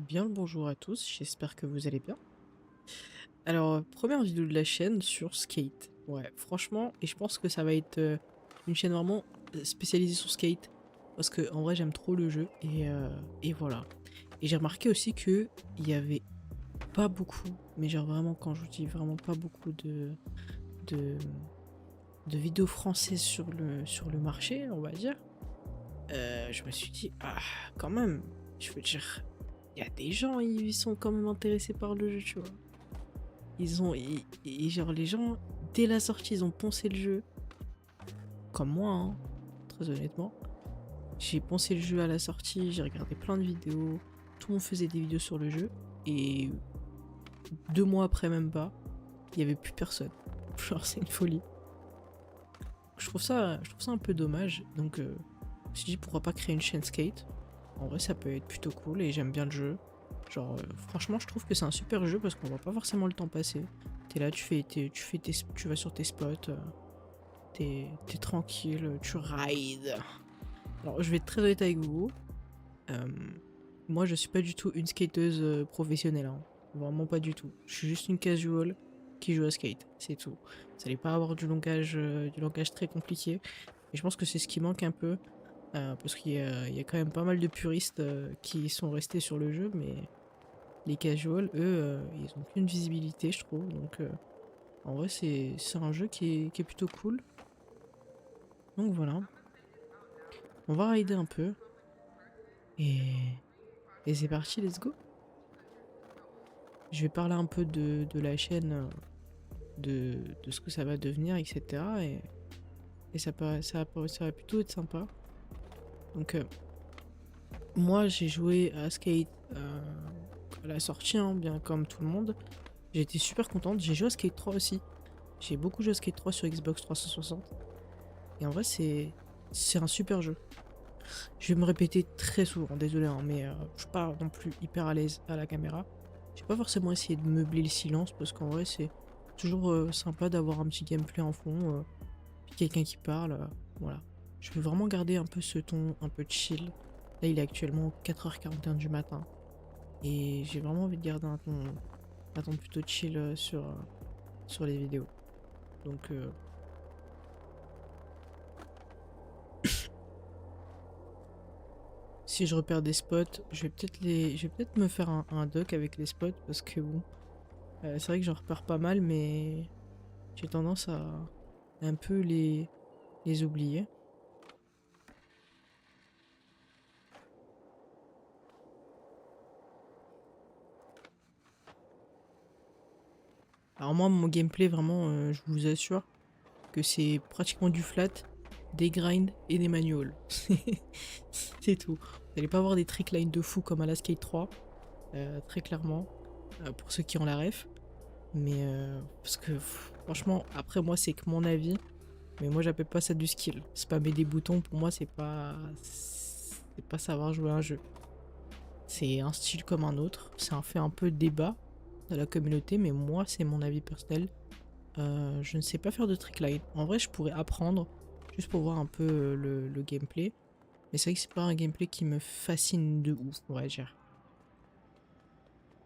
Bien le bonjour à tous, j'espère que vous allez bien. Alors, première vidéo de la chaîne sur Skate. Ouais, franchement, et je pense que ça va être une chaîne vraiment spécialisée sur Skate. Parce que en vrai, j'aime trop le jeu et voilà. Et j'ai remarqué aussi que il y avait pas beaucoup, mais genre vraiment, quand je vous dis vraiment pas beaucoup de, de vidéos françaises sur le marché, on va dire. Je me suis dit, ah, quand même, je veux dire, il y a des gens, ils sont quand même intéressés par le jeu, tu vois. Genre, les gens, dès la sortie, ils ont poncé le jeu. Comme moi, hein, très honnêtement. J'ai poncé le jeu à la sortie, j'ai regardé plein de vidéos. Tout le monde faisait des vidéos sur le jeu. Et 2 mois après, même pas, il y avait plus personne. Genre, c'est une folie. Je trouve ça un peu dommage. Donc, je me suis dit, pourquoi pas créer une chaîne skate. En vrai, ça peut être plutôt cool et j'aime bien le jeu. Genre, franchement, je trouve que c'est un super jeu parce qu'on voit pas forcément le temps passer. T'es là, tu vas sur tes spots, t'es tranquille, tu rides. Alors, je vais être très honnête avec vous. euh, Moi, je suis pas du tout une skateuse professionnelle, hein. Vraiment pas du tout. Je suis juste une casual qui joue à skate, c'est tout. Vous allez pas avoir du langage très compliqué. Et je pense que c'est ce qui manque un peu. Parce qu'il y a quand même pas mal de puristes qui sont restés sur le jeu, mais les casuals, eux, ils ont qu'une visibilité, je trouve. Donc, en vrai, c'est un jeu qui est plutôt cool. Donc voilà, on va rider un peu. Et, et c'est parti, let's go. Je vais parler un peu de la chaîne, de ce que ça va devenir, etc. Et ça va plutôt être sympa. Donc, moi, j'ai joué à Skate à la sortie, hein, bien comme tout le monde. J'ai été super contente. J'ai joué à Skate 3 aussi. J'ai beaucoup joué à Skate 3 sur Xbox 360. Et en vrai, c'est un super jeu. Je vais me répéter très souvent, désolé, hein, mais je suis pas non plus hyper à l'aise à la caméra. J'ai pas forcément essayé de meubler le silence parce qu'en vrai, c'est toujours sympa d'avoir un petit gameplay en fond, puis quelqu'un qui parle. Voilà. Je veux vraiment garder un peu ce ton un peu chill. Là, il est actuellement 4h41 du matin. Et j'ai vraiment envie de garder un ton plutôt chill sur les vidéos. Donc, si je repère des spots, je vais peut-être me faire un doc avec les spots parce que bon, c'est vrai que j'en repère pas mal, mais j'ai tendance à un peu les oublier. Alors moi, mon gameplay, vraiment, je vous assure que c'est pratiquement du flat, des grinds et des manuals. C'est tout. Vous n'allez pas avoir des tricklines de fou comme à la Skate 3, très clairement, pour ceux qui ont la ref. Mais parce que franchement, après moi, c'est que mon avis. Mais moi, j'appelle pas ça du skill. Spammer des boutons, pour moi, c'est pas savoir jouer à un jeu. C'est un style comme un autre. C'est un fait un peu débat dans la communauté, mais moi, c'est mon avis personnel. Je ne sais pas faire de trickline. En vrai, je pourrais apprendre juste pour voir un peu le gameplay. Mais c'est vrai que c'est pas un gameplay qui me fascine de ouf, on va dire.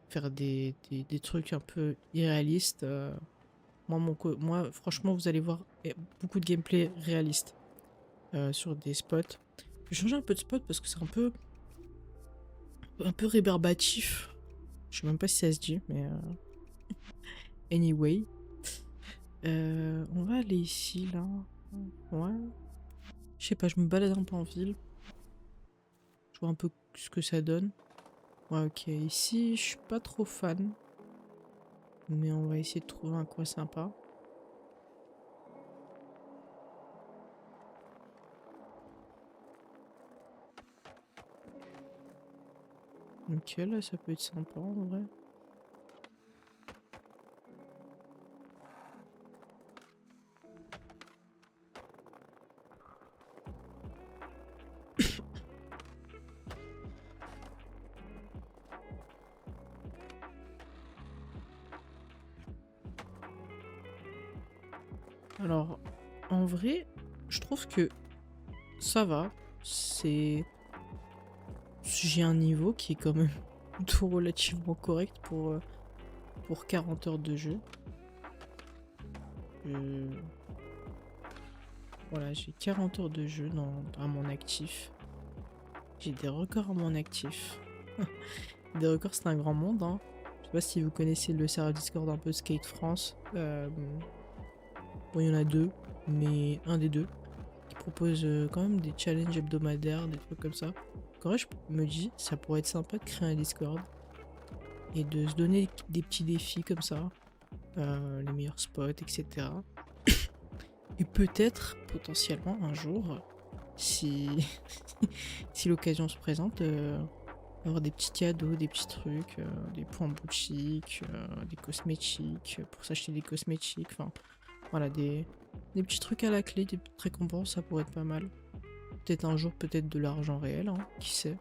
Faire des trucs un peu irréalistes. Moi, franchement, vous allez voir beaucoup de gameplay réaliste sur des spots. Je vais changer un peu de spot parce que c'est un peu rébarbatif. Je sais même pas si ça se dit, mais anyway. On va aller ici, là. Ouais. Je sais pas, je me balade un peu en ville. Je vois un peu ce que ça donne. Ouais, ok. Ici, je suis pas trop fan. Mais on va essayer de trouver un coin sympa. Ok, là, ça peut être sympa en vrai. Alors, en vrai, je trouve que ça va. C'est. J'ai un niveau qui est quand même plutôt relativement correct pour 40 heures de jeu. Euh, Voilà, j'ai 40 heures de jeu à mon actif. J'ai des records à mon actif. Des records, c'est un grand monde, hein. Je sais pas si vous connaissez le serveur Discord un peu Skate France. Bon, il y en a deux, mais un des deux qui propose quand même des challenges hebdomadaires, des trucs comme ça. En vrai, je me dis, ça pourrait être sympa de créer un Discord et de se donner des petits défis comme ça, les meilleurs spots, etc. Et peut-être, potentiellement, un jour, si, si l'occasion se présente, avoir des petits cadeaux, des petits trucs, des points boutiques, des cosmétiques, pour s'acheter des cosmétiques, enfin, voilà, des petits trucs à la clé, des petites récompenses, ça pourrait être pas mal. Peut-être un jour, peut-être de l'argent réel, hein, qui sait.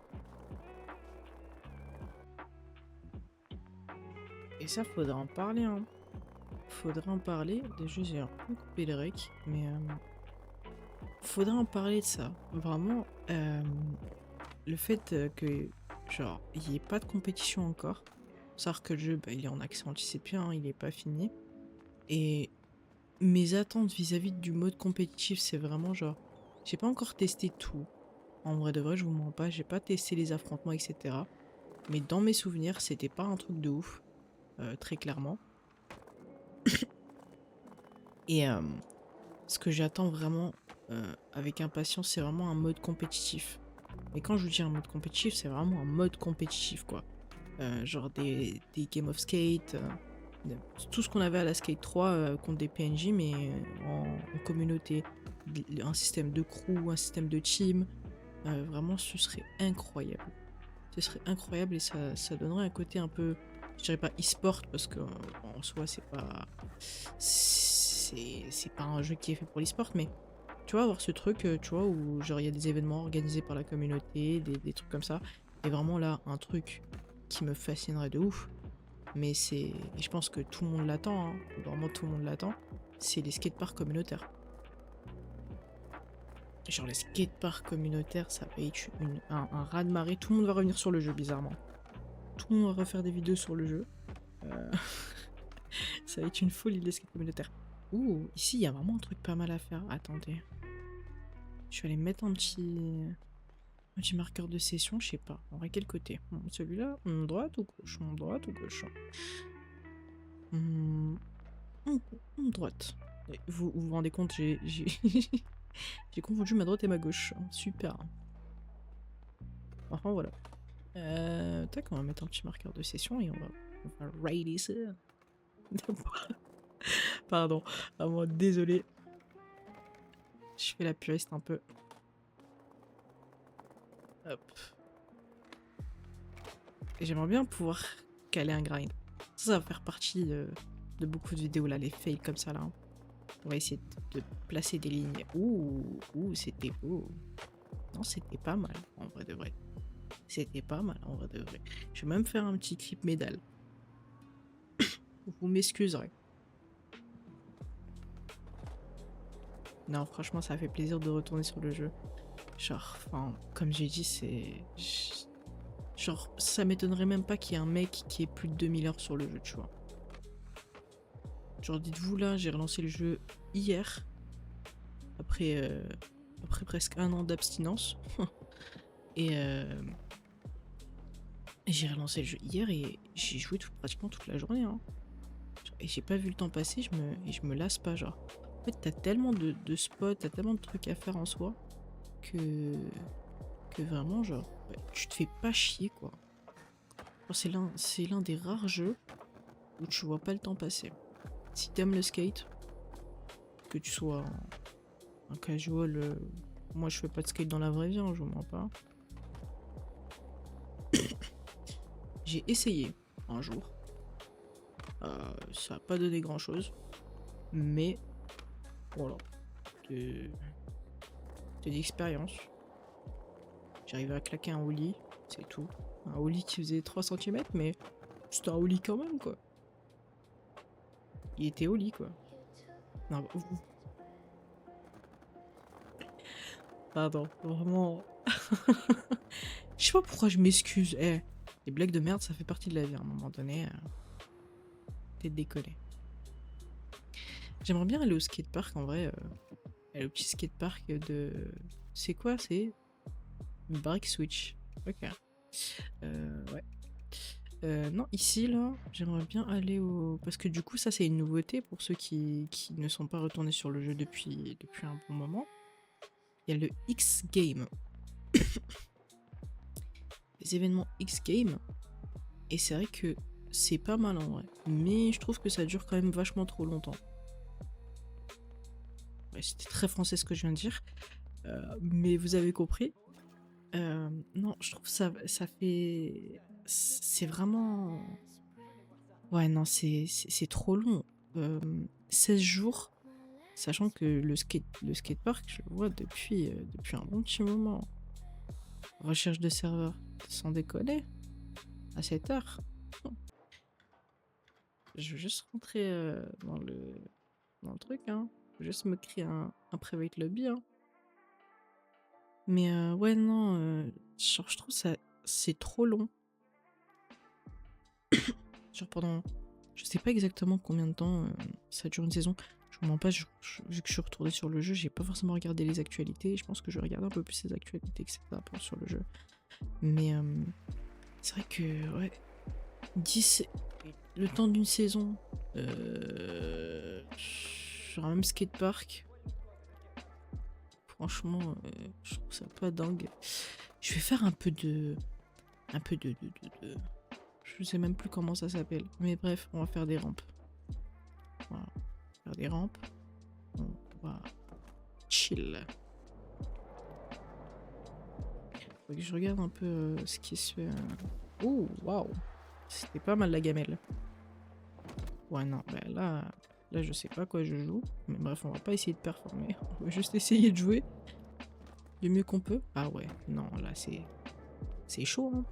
Et ça, faudra en parler, hein. Faudrait en parler. Déjà, j'ai un peu coupé le rec, mais faudrait en parler de ça. Vraiment, le fait que, genre, il n'y ait pas de compétition encore. Savoir que le jeu, bah, il est en accès anticipé, hein, il est pas fini. Et mes attentes vis-à-vis du mode compétitif, c'est vraiment genre, j'ai pas encore testé tout. En vrai de vrai, je vous mens pas, j'ai pas testé les affrontements, etc. Mais dans mes souvenirs, c'était pas un truc de ouf, très clairement. Et ce que j'attends vraiment avec impatience, c'est vraiment un mode compétitif. Et quand je vous dis un mode compétitif, c'est vraiment un mode compétitif, quoi. Genre des Game of Skate, tout ce qu'on avait à la Skate 3 contre des PNJ, mais en communauté. Un système de crew, un système de team. Vraiment, ce serait incroyable. Ce serait incroyable et ça donnerait un côté un peu, je dirais pas e-sport, parce que en soi, c'est pas un jeu qui est fait pour l'e-sport, mais tu vois, avoir ce truc, tu vois, où genre il y a des événements organisés par la communauté, des trucs comme ça, et vraiment là, un truc qui me fascinerait de ouf, mais et je pense que tout le monde l'attend, hein, vraiment tout le monde l'attend, c'est les skateparks communautaires. Genre les skateparks communautaires, ça va être un raz-de-marée, tout le monde va revenir sur le jeu, bizarrement. Tout le monde va refaire des vidéos sur le jeu. Euh, Ça va être une folie les skates communautaires. Ouh, ici il y a vraiment un truc pas mal à faire. Attendez. Je vais aller mettre un petit marqueur de session, je sais pas. On va quel côté? Celui-là, droite ou gauche? Droite ou gauche? Droite. Et vous rendez compte, j'ai confondu ma droite et ma gauche. Super. Enfin voilà. Tac, on va mettre un petit marqueur de session et on va raid ça. Pardon, vraiment désolé. Je fais la puriste un peu. Hop. Et j'aimerais bien pouvoir caler un grind. Ça va faire partie de beaucoup de vidéos là, les fails comme ça là. On va essayer de placer des lignes. Ouh, c'était beau. Non, c'était pas mal, en vrai de vrai. C'était pas mal, en vrai de vrai. Je vais même faire un petit clip médaille. Vous m'excuserez. Non, franchement, ça fait plaisir de retourner sur le jeu. Genre, enfin, comme j'ai dit, c'est... Genre, ça m'étonnerait même pas qu'il y ait un mec qui ait plus de 2000 heures sur le jeu, tu vois. Genre, dites-vous là, j'ai relancé le jeu hier. Après presque un an d'abstinence. Et j'ai relancé le jeu hier et j'ai joué pratiquement toute la journée. Hein. Et j'ai pas vu le temps passer, je me lasse pas, genre. En fait, t'as tellement de spots, t'as tellement de trucs à faire en soi que vraiment, genre, bah, tu te fais pas chier, quoi. C'est l'un des rares jeux où tu vois pas le temps passer. Si t'aimes le skate, que tu sois un casual, moi je fais pas de skate dans la vraie vie, hein, je vous mens pas. J'ai essayé un jour. Ça a pas donné grand chose. Mais voilà. De l'expérience. J'arrivais à claquer un ollie, c'est tout. Un ollie qui faisait 3 cm, mais c'était un ollie quand même, quoi. Il était ollie, quoi. Non, pardon, vraiment. Je sais pas pourquoi je m'excuse. Les blagues de merde, ça fait partie de la vie à un moment donné. T'es décollé. J'aimerais bien aller au skatepark en vrai. Aller au petit skatepark de. C'est quoi? C'est Break Switch. Ok. Ouais. Non, ici, là, j'aimerais bien aller au... Parce que du coup, ça, c'est une nouveauté pour ceux qui ne sont pas retournés sur le jeu depuis un bon moment. Il y a le X-Game. Les événements X-Game. Et c'est vrai que c'est pas mal en vrai. Mais je trouve que ça dure quand même vachement trop longtemps. Ouais, c'était très français ce que je viens de dire. Mais vous avez compris. Non, je trouve ça fait... C'est vraiment... Ouais, non, c'est trop long. 16 jours, sachant que le skatepark, je le vois depuis un bon petit moment. Recherche de serveur, sans déconner, à 7 heures. Je veux juste rentrer dans le truc, hein. Je veux juste me créer un private lobby, hein. Mais ouais, non, genre, je trouve ça, c'est trop long. Genre pendant, je sais pas exactement combien de temps ça dure une saison. Je vous mens pas, vu que je suis retournée sur le jeu, j'ai pas forcément regardé les actualités. Je pense que je vais regarder un peu plus les actualités, etc. sur le jeu. Mais c'est vrai que, ouais, 10, le temps d'une saison, sur un même skatepark, franchement, je trouve ça pas dingue. Je vais faire un peu de... Je sais même plus comment ça s'appelle. Mais bref, on va faire des rampes. Voilà. Faire des rampes. On va chill. Faut que je regarde un peu ce qui se fait. Oh, waouh. C'était pas mal la gamelle. Ouais, non, bah là, je sais pas quoi je joue. Mais bref, on va pas essayer de performer. On va juste essayer de jouer du mieux qu'on peut. Ah ouais, non, là, c'est chaud, hein.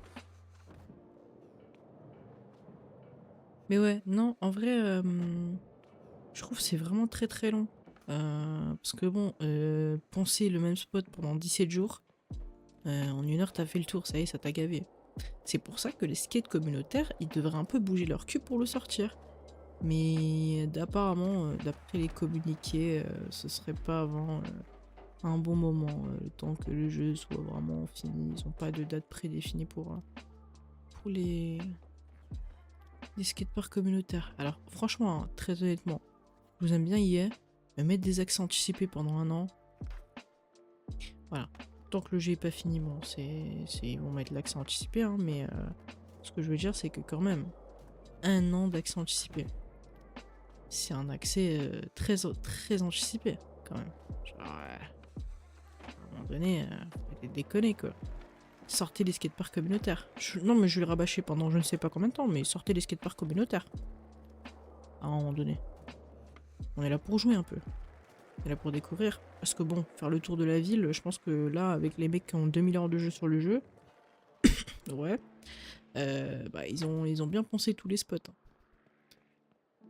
Mais ouais, non, en vrai, je trouve que c'est vraiment très très long. Parce que bon, poncer le même spot pendant 17 jours, en une heure t'as fait le tour, ça y est, ça t'a gavé. C'est pour ça que les skates communautaires, ils devraient un peu bouger leur cul pour le sortir. Mais apparemment, d'après les communiqués, ce serait pas avant un bon moment, le temps que le jeu soit vraiment fini. Ils ont pas de date prédéfinie pour les skateparks communautaires. Alors franchement, hein, très honnêtement, je vous aime bien EA, mais mettre des accès anticipés pendant un an, voilà. Tant que le jeu est pas fini, bon, ils vont mettre l'accès anticipé, hein, mais ce que je veux dire, c'est que quand même, un an d'accès anticipé, c'est un accès très, très anticipé, quand même. Genre, à un moment donné, faut déconner, quoi. Sortez les skateparks communautaires. Non, mais je vais le rabâcher pendant je ne sais pas combien de temps, mais sortez les skateparks communautaires. À un moment donné. On est là pour jouer un peu. On est là pour découvrir. Parce que bon, faire le tour de la ville, je pense que là, avec les mecs qui ont 2000 heures de jeu sur le jeu, ouais, bah ils ont bien poncé tous les spots. Hein.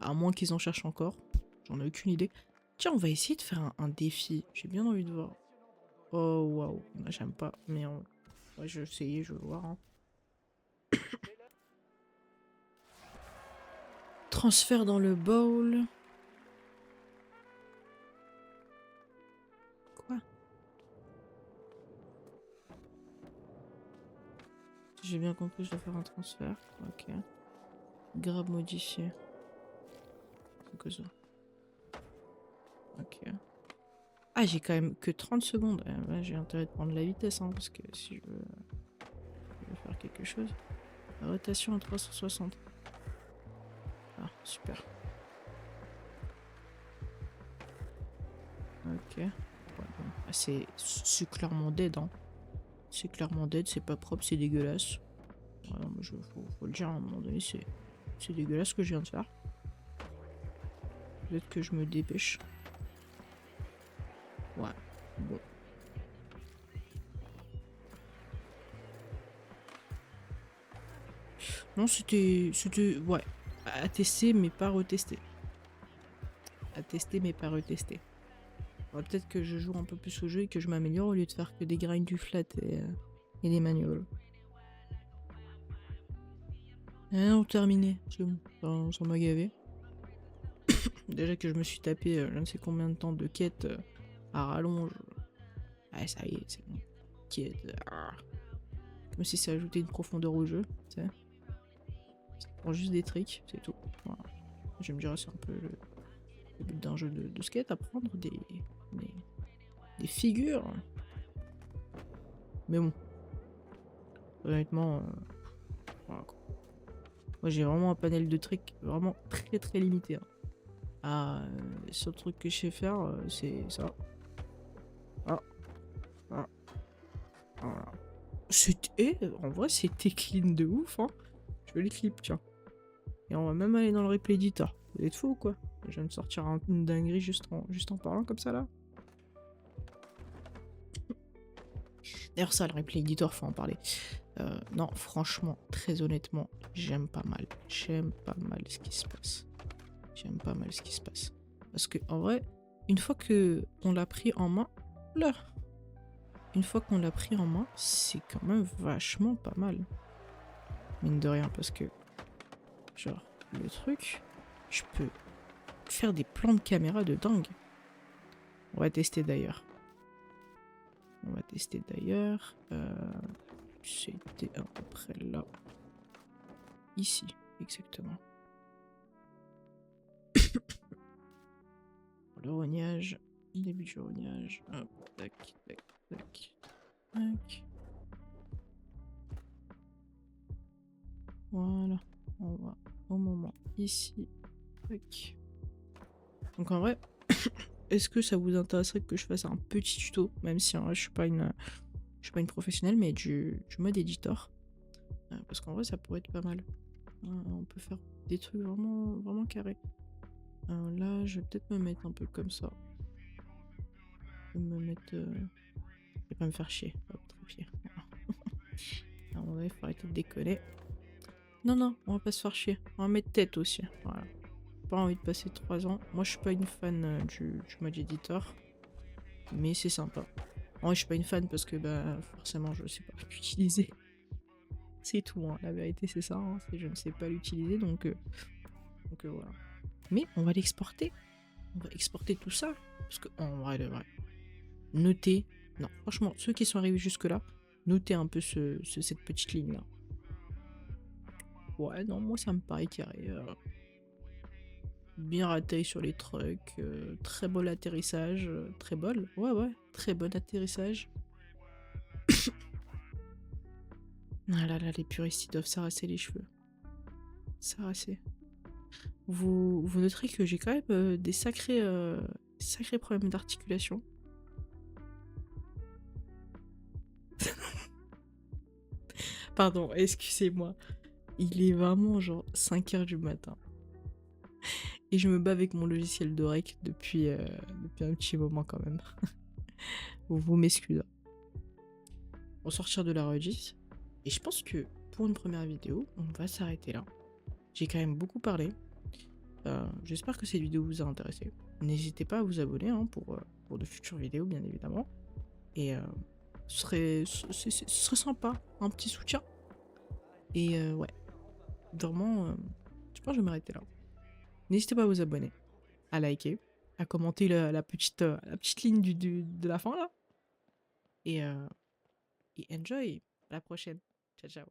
À moins qu'ils en cherchent encore. J'en ai aucune idée. Tiens, on va essayer de faire un défi. J'ai bien envie de voir. Oh, waouh. J'aime pas, mais ouais, je vais essayer, je vais voir. Hein. Transfert dans le bowl. Quoi? Si j'ai bien compris, je dois faire un transfert. Ok. Grab modifié. C'est que ça. Ok. Ah, j'ai quand même que 30 secondes. Ouais, j'ai intérêt de prendre la vitesse, hein, parce que si je veux faire quelque chose. La rotation à 360. Ah, super. Ok. Ouais, bon. Ah, c'est clairement dead, hein. C'est clairement dead, c'est pas propre, c'est dégueulasse. Ouais, non, mais faut le dire, à un moment donné, c'est dégueulasse ce que je viens de faire. Peut-être que je me dépêche. Ouais, bon. Non, c'était... Ouais. À tester, mais pas retester. À tester, mais pas retester. Ouais, peut-être que je joue un peu plus au jeu et que je m'améliore au lieu de faire que des grinds du flat et des manuals. Ah non, terminé. C'est bon, ça m'a gavé. Déjà que je me suis tapé je ne sais combien de temps de quête à rallonge. Ah, ça y est, c'est bon. Quête. Comme si ça ajoutait une profondeur au jeu, tu sais. Ça prend juste des tricks, c'est tout. Voilà. Je me dirais, c'est un peu le but d'un jeu de skate, apprendre des figures. Mais bon, honnêtement, voilà, quoi. Moi j'ai vraiment un panel de tricks vraiment très très limité, hein. Le seul truc que je sais faire, c'est ça. Ah, ah, voilà. En vrai, c'était clean de ouf, hein. Je les clip, tiens. Et on va même aller dans le replay editor. Vous êtes fous ou quoi? Je viens de sortir une dinguerie juste en parlant comme ça là. D'ailleurs, ça, le replay editor, faut en parler. Non, franchement, très honnêtement, j'aime pas mal. J'aime pas mal ce qui se passe. J'aime pas mal ce qui se passe. Parce que, en vrai, une fois que on l'a pris en main, là, une fois qu'on l'a pris en main, c'est quand même vachement pas mal. Mine de rien, parce que, genre, le truc, je peux faire des plans de caméra de dingue. On va tester d'ailleurs. C'était à peu près là. Ici, exactement. Le rognage, début du rognage. Hop, tac, tac, tac, tac. Voilà, on va au moment ici. Tac. Donc en vrai, est-ce que ça vous intéresserait que je fasse un petit tuto, même si en vrai je suis pas une professionnelle, mais du mode editor, parce qu'en vrai ça pourrait être pas mal. On peut faire des trucs vraiment vraiment carrés. Là, je vais peut-être me mettre un peu comme ça. Je vais me mettre. Je vais pas me faire chier. Hop, trépied. Voilà. À un moment donné, faut arrêter de déconner. Non, non, on va pas se faire chier. On va mettre tête aussi. Voilà. Pas envie de passer 3 ans. Moi, je suis pas une fan du mode editor. Mais c'est sympa. Moi, je suis pas une fan parce que, bah, forcément, je sais pas l'utiliser. C'est tout, hein. La vérité, c'est ça. Hein. Je ne sais pas l'utiliser, donc voilà. Mais on va l'exporter. On va exporter tout ça. Parce que, en vrai, de vrai. Notez. Non, franchement, ceux qui sont arrivés jusque-là, notez un peu cette petite ligne-là. Ouais, non, moi, ça me paraît carré. Bien raté sur les trucks. Très bon atterrissage. Très bon. Ouais. Très bon atterrissage. Ah là là, les puristes, ils doivent s'arracher les cheveux. S'arracher. Vous noterez que j'ai quand même des sacrés problèmes d'articulation. Pardon, excusez-moi. Il est vraiment genre 5h du matin. Et je me bats avec mon logiciel de rec depuis un petit moment quand même. Vous m'excusez. On va sortir de la redis. Et je pense que pour une première vidéo, on va s'arrêter là. J'ai quand même beaucoup parlé. J'espère que cette vidéo vous a intéressé. N'hésitez pas à vous abonner hein, pour de futures vidéos, bien évidemment. Et ce serait sympa, un petit soutien. Et ouais, vraiment, je pense que je vais m'arrêter là. N'hésitez pas à vous abonner, à liker, à commenter la petite ligne de la fin là. Et enjoy. À la prochaine. Ciao, ciao.